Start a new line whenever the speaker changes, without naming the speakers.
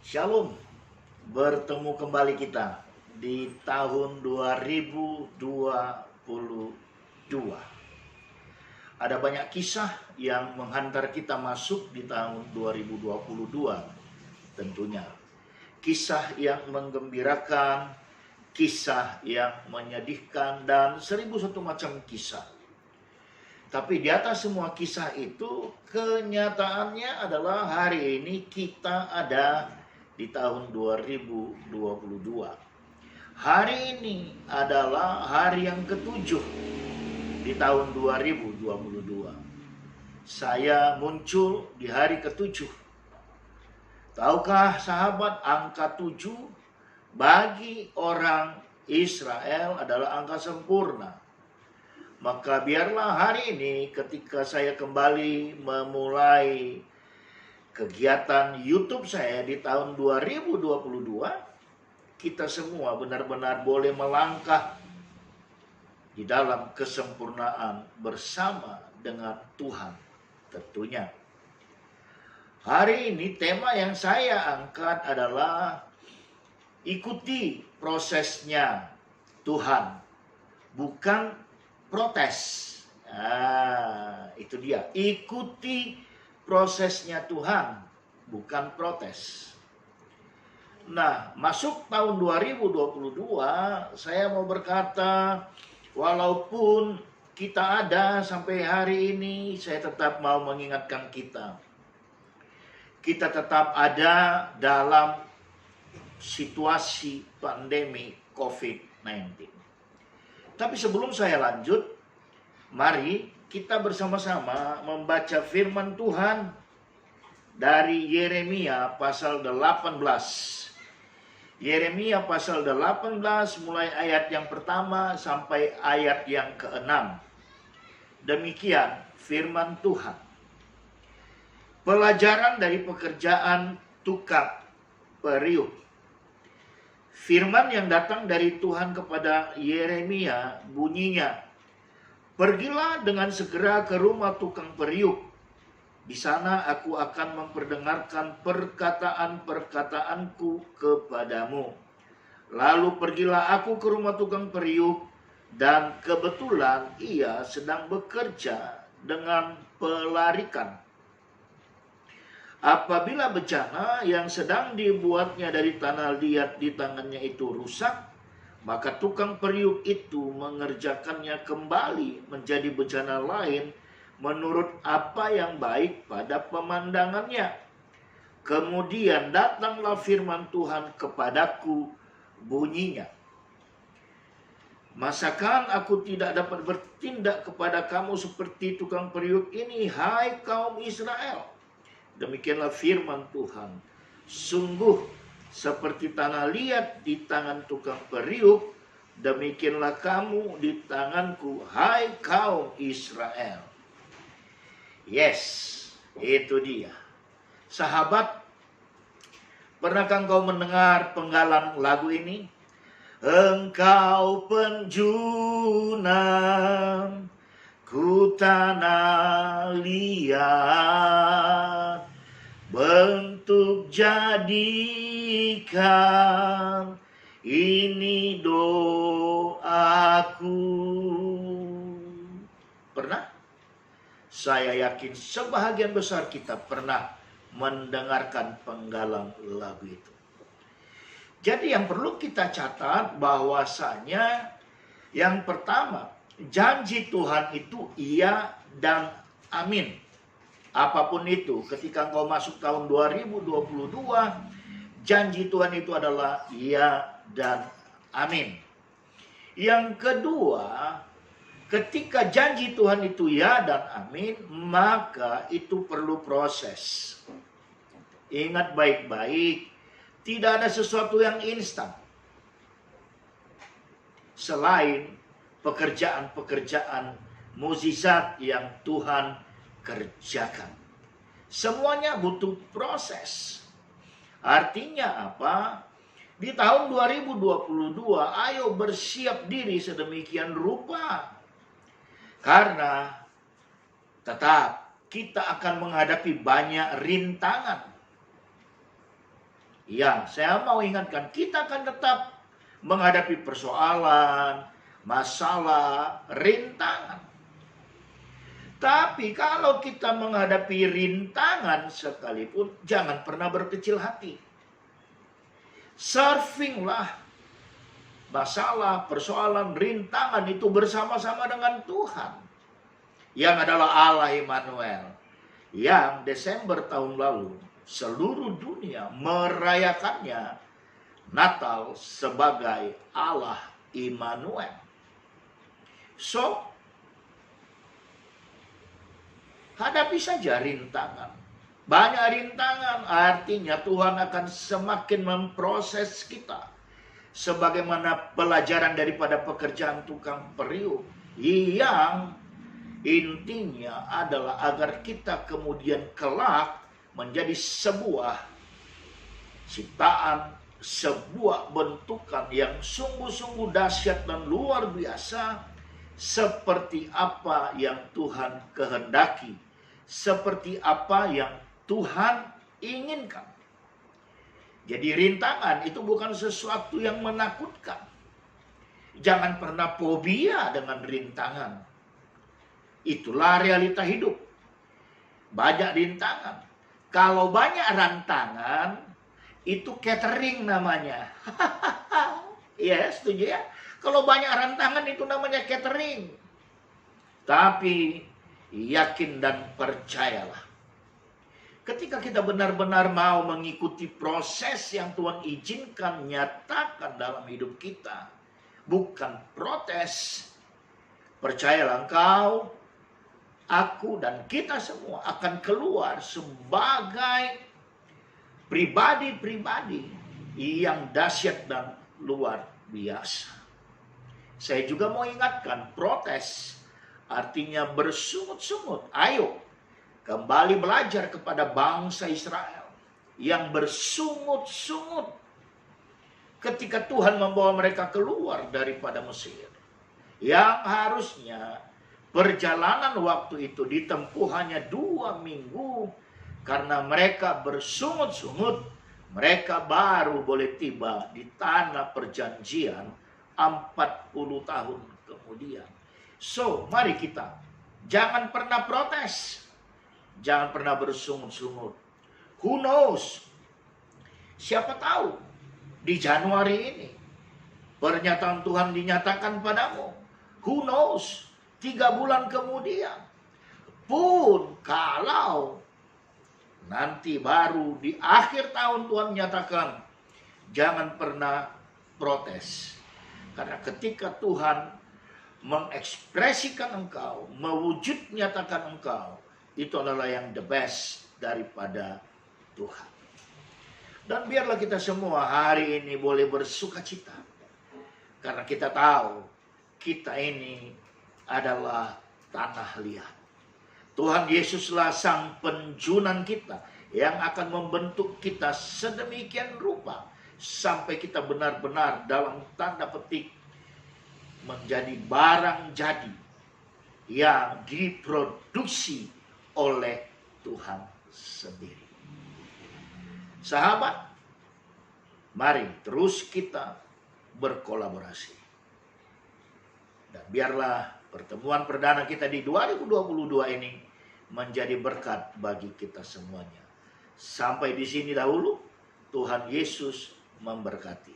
Shalom, bertemu kembali kita di tahun 2022. Ada banyak kisah yang menghantar kita masuk di tahun 2022 tentunya. Kisah yang menggembirakan, kisah yang menyedihkan, dan 1001 macam kisah. Tapi di atas semua kisah itu, kenyataannya adalah hari ini kita ada di tahun 2022. Hari ini adalah hari yang ketujuh di tahun 2022. Saya muncul di hari ketujuh. Tahukah sahabat, angka 7 bagi orang Israel adalah angka sempurna. Maka biarlah hari ini ketika saya kembali memulai kegiatan YouTube saya di tahun 2022, kita semua benar-benar boleh melangkah di dalam kesempurnaan bersama dengan Tuhan tentunya. Hari ini tema yang saya angkat adalah ikuti prosesnya Tuhan, bukan protes. Itu dia. Ikuti prosesnya Tuhan, bukan protes. Nah, masuk tahun 2022, saya mau berkata, walaupun kita ada sampai hari ini, saya tetap mau mengingatkan kita. Kita tetap ada dalam situasi pandemi COVID-19. Tapi sebelum saya lanjut, mari kita bersama-sama membaca firman Tuhan dari Yeremia pasal 18. Yeremia pasal 18 mulai ayat yang pertama sampai ayat yang ke-6. Demikian firman Tuhan. Pelajaran dari pekerjaan tukang periuk. Firman yang datang dari Tuhan kepada Yeremia bunyinya, "Pergilah dengan segera ke rumah tukang periuk. Di sana aku akan memperdengarkan perkataan-perkataanku kepadamu. Lalu pergilah aku ke rumah tukang periuk, dan kebetulan ia sedang bekerja dengan pelarikan. Apabila bejana yang sedang dibuatnya dari tanah liat di tangannya itu rusak, maka tukang periuk itu mengerjakannya kembali menjadi bejana lain menurut apa yang baik pada pemandangannya. Kemudian datanglah firman Tuhan kepadaku, bunyinya, masakan aku tidak dapat bertindak kepada kamu seperti tukang periuk ini, hai kaum Israel? Demikianlah firman Tuhan. Sungguh seperti tanah liat di tangan tukang periuk, demikianlah kamu di tanganku, hai kaum Israel. Yes, itu dia. Sahabat, pernahkah engkau mendengar penggalan lagu ini? Engkau penjunam ku tanah liat, bentuk jadikan ini doaku. Pernah? Saya yakin sebahagian besar kita pernah mendengarkan penggalan lagu itu. Jadi yang perlu kita catat bahwasanya yang pertama, janji Tuhan itu iya dan amin. Apapun itu, ketika engkau masuk tahun 2022, janji Tuhan itu adalah iya dan amin. Yang kedua, ketika janji Tuhan itu ya dan amin, maka itu perlu proses. Ingat baik-baik, tidak ada sesuatu yang instan. Selain pekerjaan-pekerjaan mukjizat yang Tuhan kerjakan. Semuanya butuh proses. Artinya apa? Di tahun 2022, ayo bersiap diri sedemikian rupa. Karena tetap kita akan menghadapi banyak rintangan. yang saya mau ingatkan, kita akan tetap menghadapi persoalan, masalah, rintangan. Tapi kalau kita menghadapi rintangan sekalipun, jangan pernah berkecil hati. Surfinglah masalah, persoalan, rintangan itu bersama-sama dengan Tuhan, yang adalah Allah Immanuel, yang Desember tahun lalu seluruh dunia merayakannya Natal sebagai Allah Immanuel. So, hadapi saja rintangan. Banyak rintangan, artinya Tuhan akan semakin memproses kita. Sebagaimana pelajaran daripada pekerjaan tukang periuk, yang intinya adalah agar kita kemudian kelak menjadi sebuah ciptaan, sebuah bentukan yang sungguh-sungguh dahsyat dan luar biasa, seperti apa yang Tuhan kehendaki, seperti apa yang Tuhan inginkan. Jadi rintangan itu bukan sesuatu yang menakutkan. Jangan pernah fobia dengan rintangan. Itulah realita hidup. Banyak rintangan. Kalau banyak rantangan, itu catering namanya. Iya, setuju ya? Kalau banyak rantangan itu namanya catering. Tapi yakin dan percayalah, ketika kita benar-benar mau mengikuti proses yang Tuhan izinkan nyatakan dalam hidup kita, bukan protes, percayalah engkau, aku, dan kita semua akan keluar sebagai pribadi-pribadi yang dahsyat dan luar biasa. Saya juga mau ingatkan, protes artinya bersungut-sungut. Ayo kembali belajar kepada bangsa Israel yang bersungut-sungut ketika Tuhan membawa mereka keluar daripada Mesir. Yang harusnya perjalanan waktu itu ditempuh hanya 2 minggu. Karena mereka bersungut-sungut, mereka baru boleh tiba di tanah perjanjian 40 tahun kemudian. So, mari kita jangan pernah protes. Jangan pernah bersungut-sungut. Who knows? Siapa tahu di Januari ini pernyataan Tuhan dinyatakan padamu. Who knows? 3 bulan kemudian pun kalau nanti baru di akhir tahun Tuhan menyatakan, jangan pernah protes. Karena ketika Tuhan mengekspresikan engkau, mewujud nyatakan engkau, itu adalah yang the best daripada Tuhan. Dan biarlah kita semua hari ini boleh bersuka cita. Karena kita tahu kita ini adalah tanah liat. Tuhan Yesuslah sang penjunan kita yang akan membentuk kita sedemikian rupa sampai kita benar-benar dalam tanda petik menjadi barang jadi yang diproduksi oleh Tuhan sendiri. Sahabat, mari terus kita berkolaborasi. Dan biarlah pertemuan perdana kita di 2022 ini menjadi berkat bagi kita semuanya. Sampai di sini dahulu, Tuhan Yesus memberkati.